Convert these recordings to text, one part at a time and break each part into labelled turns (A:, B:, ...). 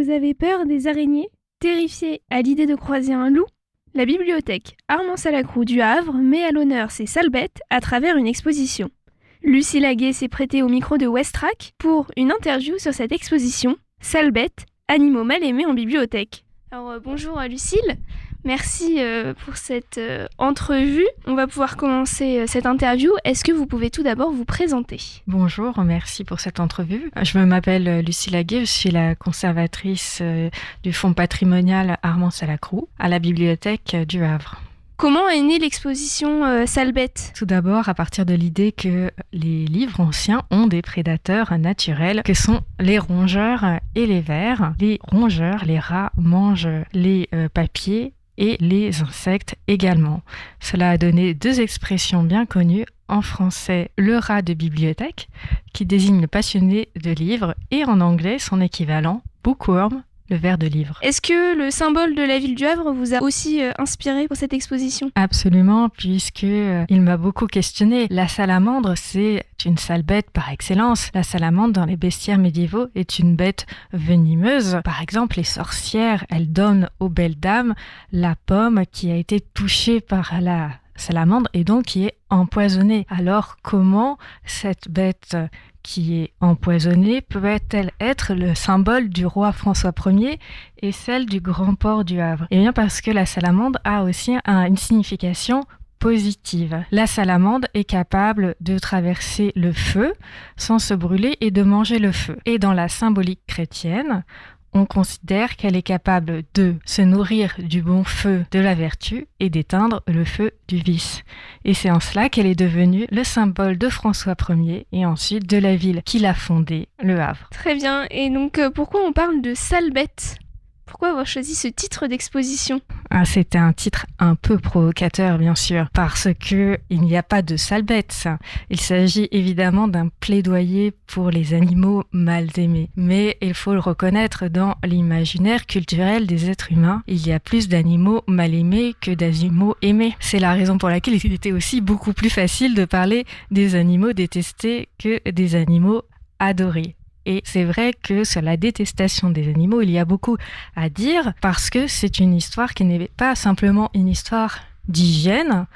A: Vous avez peur des araignées? Terrifié à l'idée de croiser un loup? La bibliothèque Armand-Salacrou du Havre met à l'honneur ces sales bêtes à travers une exposition. Lucie Laguet s'est prêtée au micro de Westrack pour une interview sur cette exposition « Sales bêtes, animaux mal aimés en bibliothèque ». Alors bonjour Lucille, merci pour cette entrevue. On va pouvoir commencer cette interview. Est-ce que vous pouvez tout d'abord vous présenter?
B: Bonjour, merci pour cette entrevue. Je m'appelle Lucie Laguet, je suis la conservatrice du fonds patrimonial Armand-Salacrou à la bibliothèque du Havre.
A: Comment est née l'exposition Sales bêtes?
B: Tout d'abord, à partir de l'idée que les livres anciens ont des prédateurs naturels, que sont les rongeurs et les vers. Les rongeurs, les rats, mangent les papiers et les insectes également. Cela a donné deux expressions bien connues. En français, le rat de bibliothèque, qui désigne le passionné de livres, et en anglais, son équivalent, bookworm, le ver de livre.
A: Est-ce que le symbole de la ville du Havre vous a aussi inspiré pour cette exposition?
B: Absolument, puisque il m'a beaucoup questionné. La salamandre, c'est une sale bête par excellence. La salamandre, dans les bestiaires médiévaux, est une bête venimeuse. Par exemple, les sorcières, elles donnent aux belles dames la pomme qui a été touchée par la salamandre et donc qui est empoisonnée. Alors, comment cette bête qui est empoisonnée peut-elle être le symbole du roi François Ier et celle du grand port du Havre? Eh bien parce que la salamandre a aussi une signification positive. La salamandre est capable de traverser le feu sans se brûler et de manger le feu. Et dans la symbolique chrétienne, on considère qu'elle est capable de se nourrir du bon feu de la vertu et d'éteindre le feu du vice. Et c'est en cela qu'elle est devenue le symbole de François Ier et ensuite de la ville qu'il a fondée, Le Havre.
A: Très bien. Et donc, pourquoi on parle de sales bêtes? Pourquoi avoir choisi ce titre d'exposition?
B: C'était un titre un peu provocateur, bien sûr, parce que il n'y a pas de sales bêtes. Il s'agit évidemment d'un plaidoyer pour les animaux mal aimés. Mais il faut le reconnaître, dans l'imaginaire culturel des êtres humains, il y a plus d'animaux mal aimés que d'animaux aimés. C'est la raison pour laquelle il était aussi beaucoup plus facile de parler des animaux détestés que des animaux adorés. Et c'est vrai que sur la détestation des animaux, il y a beaucoup à dire parce que c'est une histoire qui n'est pas simplement une histoire d'hygiène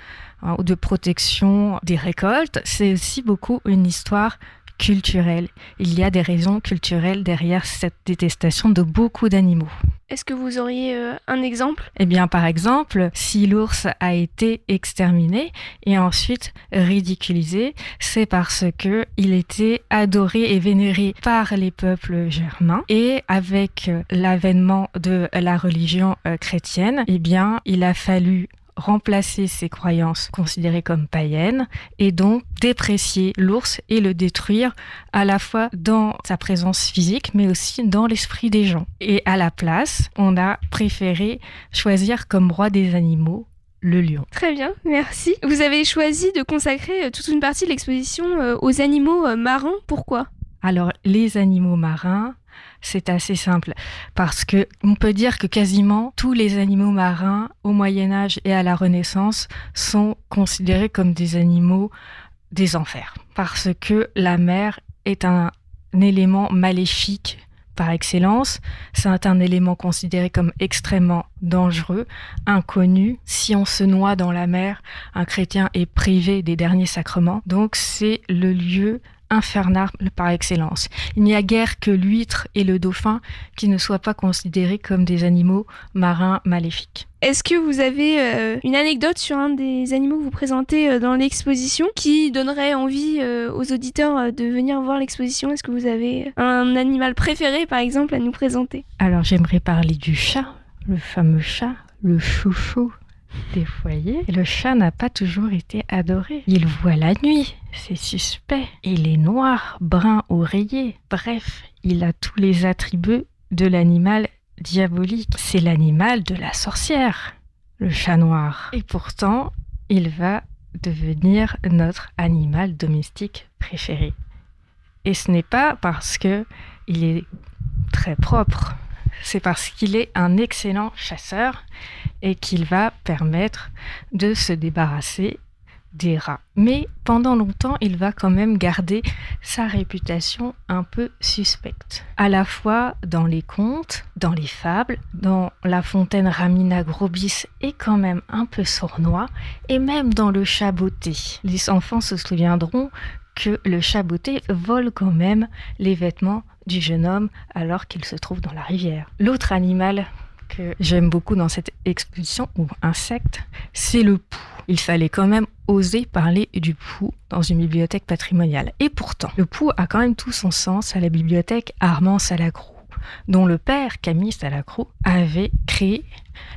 B: ou de protection des récoltes, c'est aussi beaucoup une histoire culturelle. Il y a des raisons culturelles derrière cette détestation de beaucoup d'animaux.
A: Est-ce que vous auriez un exemple?
B: Eh bien, par exemple, si l'ours a été exterminé et ensuite ridiculisé, c'est parce que il était adoré et vénéré par les peuples germains. Et avec l'avènement de la religion chrétienne, eh bien, il a fallu remplacer ses croyances considérées comme païennes et donc déprécier l'ours et le détruire à la fois dans sa présence physique mais aussi dans l'esprit des gens. Et à la place, on a préféré choisir comme roi des animaux le lion.
A: Très bien, merci. Vous avez choisi de consacrer toute une partie de l'exposition aux animaux marins. Pourquoi?
B: Alors, les animaux marins, c'est assez simple parce que on peut dire que quasiment tous les animaux marins au Moyen-Âge et à la Renaissance sont considérés comme des animaux des enfers parce que la mer est un élément maléfique par excellence. C'est un élément considéré comme extrêmement dangereux, inconnu. Si on se noie dans la mer, un chrétien est privé des derniers sacrements. Donc c'est le lieu infernal par excellence. Il n'y a guère que l'huître et le dauphin qui ne soient pas considérés comme des animaux marins maléfiques.
A: Est-ce que vous avez une anecdote sur un des animaux que vous présentez dans l'exposition qui donnerait envie aux auditeurs de venir voir l'exposition? Est-ce que vous avez un animal préféré, par exemple, à nous présenter?
B: Alors, j'aimerais parler du chat, le fameux chat, le chouchou des foyers. Le chat n'a pas toujours été adoré. Il voit la nuit, c'est suspect. Il est noir, brun ou rayé. Bref, il a tous les attributs de l'animal diabolique. C'est l'animal de la sorcière, le chat noir. Et pourtant, il va devenir notre animal domestique préféré. Et ce n'est pas parce que il est très propre. C'est parce qu'il est un excellent chasseur et qu'il va permettre de se débarrasser des rats. Mais pendant longtemps, il va quand même garder sa réputation un peu suspecte. À la fois dans les contes, dans les fables, dans La Fontaine Ramina Grobis est quand même un peu sournois, et même dans Le Chat Botté. Les enfants se souviendront que le chat botté vole quand même les vêtements du jeune homme alors qu'il se trouve dans la rivière. L'autre animal que j'aime beaucoup dans cette exposition, ou insecte, c'est le pou. Il fallait quand même oser parler du pou dans une bibliothèque patrimoniale. Et pourtant, le pou a quand même tout son sens à la bibliothèque Armand Salacrou, dont le père, Camille Salacrou, avait créé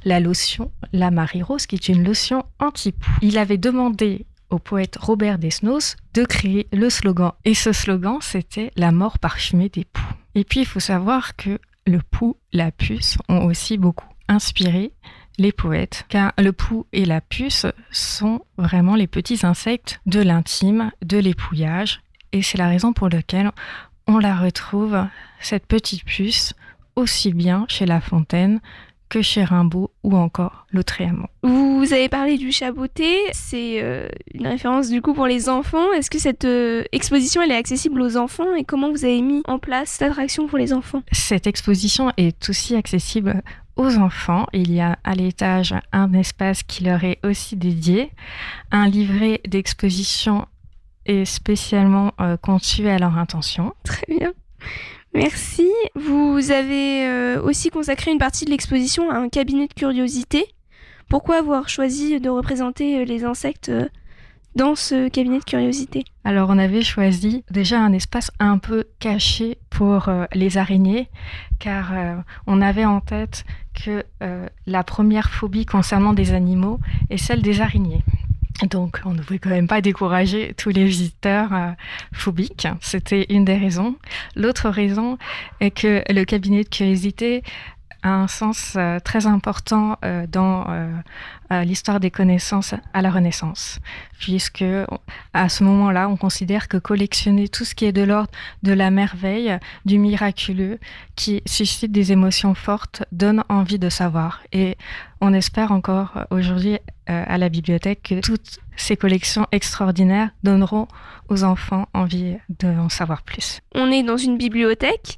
B: la lotion La Marie Rose, qui est une lotion anti-pou. Il avait demandé au poète Robert Desnos de créer le slogan. Et ce slogan, c'était la mort parfumée des poux. Et puis, il faut savoir que le pou, la puce ont aussi beaucoup inspiré les poètes, car le pou et la puce sont vraiment les petits insectes de l'intime, de l'épouillage. Et c'est la raison pour laquelle on la retrouve, cette petite puce, aussi bien chez La Fontaine que chez Rimbaud ou encore Lautréamont.
A: Vous avez parlé du Chat Botté, c'est une référence du coup pour les enfants. Est-ce que cette exposition elle est accessible aux enfants et comment vous avez mis en place cette attraction pour les enfants ?
B: Cette exposition est aussi accessible aux enfants. Il y a à l'étage un espace qui leur est aussi dédié, un livret d'exposition est spécialement conçu à leur intention.
A: Très bien. Merci. Vous avez aussi consacré une partie de l'exposition à un cabinet de curiosités. Pourquoi avoir choisi de représenter les insectes dans ce cabinet de curiosités ?
B: Alors, on avait choisi déjà un espace un peu caché pour les araignées, car on avait en tête que la première phobie concernant des animaux est celle des araignées. Donc, on ne pouvait quand même pas décourager tous les visiteurs phobiques. C'était une des raisons. L'autre raison est que le cabinet de curiosité a un sens très important dans l'histoire des connaissances à la Renaissance, puisque à ce moment-là, on considère que collectionner tout ce qui est de l'ordre de la merveille, du miraculeux, qui suscite des émotions fortes, donne envie de savoir. Et on espère encore aujourd'hui à la bibliothèque que toutes ces collections extraordinaires donneront aux enfants envie d'en savoir plus.
A: On est dans une bibliothèque.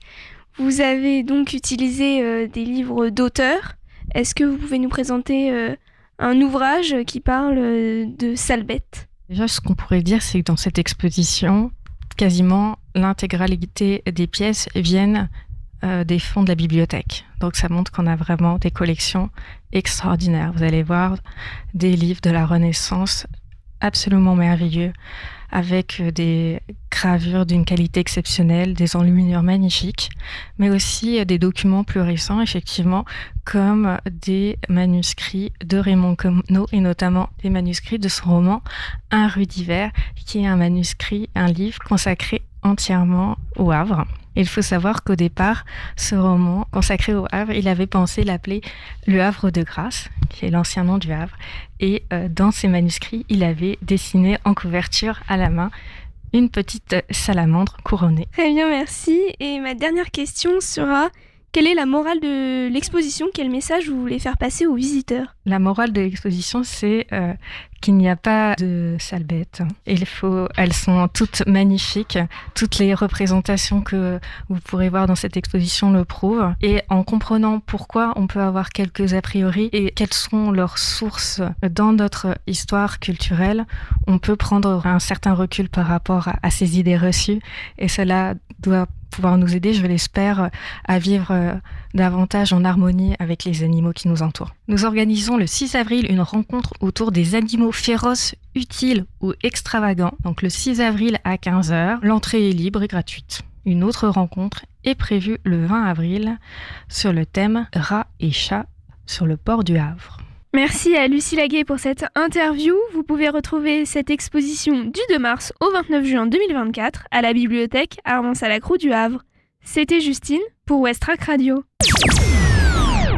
A: Vous avez donc utilisé des livres d'auteurs. Est-ce que vous pouvez nous présenter un ouvrage qui parle de Salbette ?
B: Déjà, ce qu'on pourrait dire, c'est que dans cette exposition, quasiment l'intégralité des pièces viennent des fonds de la bibliothèque. Donc ça montre qu'on a vraiment des collections extraordinaires. Vous allez voir des livres de la Renaissance absolument merveilleux, avec des gravures d'une qualité exceptionnelle, des enluminures magnifiques, mais aussi des documents plus récents, effectivement, comme des manuscrits de Raymond Queneau, et notamment des manuscrits de son roman Un rue d'hiver, qui est un livre consacré entièrement au Havre. Il faut savoir qu'au départ, ce roman consacré au Havre, il avait pensé l'appeler Le Havre de Grâce, qui est l'ancien nom du Havre. Et dans ses manuscrits, il avait dessiné en couverture à la main une petite salamandre couronnée.
A: Très bien, merci. Et ma dernière question sera, quelle est la morale de l'exposition ? Quel message vous voulez faire passer aux visiteurs ?
B: La morale de l'exposition, c'est qu'il n'y a pas de sales bêtes. Elles sont toutes magnifiques. Toutes les représentations que vous pourrez voir dans cette exposition le prouvent. Et en comprenant pourquoi on peut avoir quelques a priori et quelles sont leurs sources dans notre histoire culturelle, on peut prendre un certain recul par rapport à ces idées reçues. Et cela doit pouvoir nous aider, je l'espère, à vivre davantage en harmonie avec les animaux qui nous entourent. Nous organisons le 6 avril une rencontre autour des animaux féroces, utiles ou extravagants. Donc le 6 avril à 15h, l'entrée est libre et gratuite. Une autre rencontre est prévue le 20 avril sur le thème rats et chats sur le port du Havre.
A: Merci à Lucie Laguet pour cette interview. Vous pouvez retrouver cette exposition du 2 mars au 29 juin 2024 à la bibliothèque Armand Salacrou du Havre. C'était Justine pour Westrack Radio.